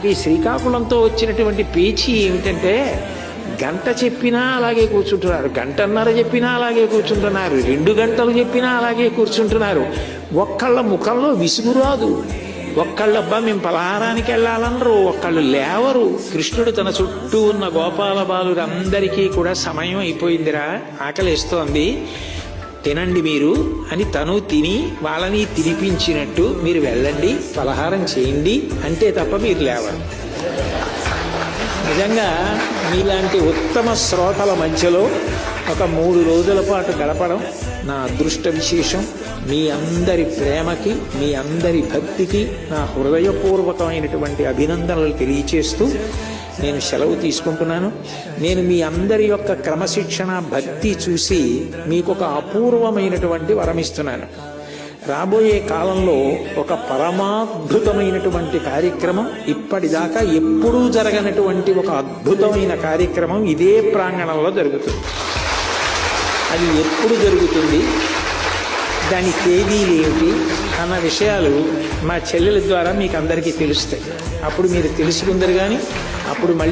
ఈ శ్రీకాకుళంతో వచ్చినటువంటి పేచీ ఏమిటంటే గంట చెప్పినా అలాగే కూర్చుంటున్నారు, గంటన్నర చెప్పినా అలాగే కూర్చుంటున్నారు, 2 గంటలు చెప్పినా అలాగే కూర్చుంటున్నారు. ఒక్కళ్ళ ముఖంలో విసుగు రాదు. ఒక్కళ్ళబ్బా మేము పలహారానికి వెళ్ళాలనరు, ఒక్కళ్ళు లేవరు. కృష్ణుడు తన చుట్టూ ఉన్న గోపాల బాలురందరికీ కూడా సమయం అయిపోయిందిరా, ఆకలిస్తోంది, తినండి మీరు అని తను తిని వాళ్ళని తినిపించినట్టు మీరు వెళ్ళండి పలహారం చేయండి అంటే తప్ప మీరు లేవరు. నిజంగా మీలాంటి ఉత్తమ శ్రోతల మధ్యలో ఒక 3 రోజుల పాటు గడపడం నా అదృష్ట విశేషం. మీ అందరి ప్రేమకి, మీ అందరి భక్తికి నా హృదయపూర్వకమైనటువంటి అభినందనలు తెలియచేస్తూ నేను సెలవు తీసుకుంటున్నాను. నేను మీ అందరి యొక్క క్రమశిక్షణ, భక్తి చూసి మీకు ఒక అపూర్వమైనటువంటి వరమిస్తున్నాను. రాబోయే కాలంలో ఒక పరమాద్భుతమైనటువంటి కార్యక్రమం, ఇప్పటిదాకా ఎప్పుడూ జరగనటువంటి ఒక అద్భుతమైన కార్యక్రమం ఇదే ప్రాంగణంలో జరుగుతుంది. అది ఎప్పుడు జరుగుతుంది, దాని తేదీలు ఏమిటి అన్న విషయాలు మా చెల్లెల ద్వారా మీకు అందరికీ తెలుస్తాయి. అప్పుడు మీరు తెలుసుకుందరు. కానీ అప్పుడు మళ్ళీ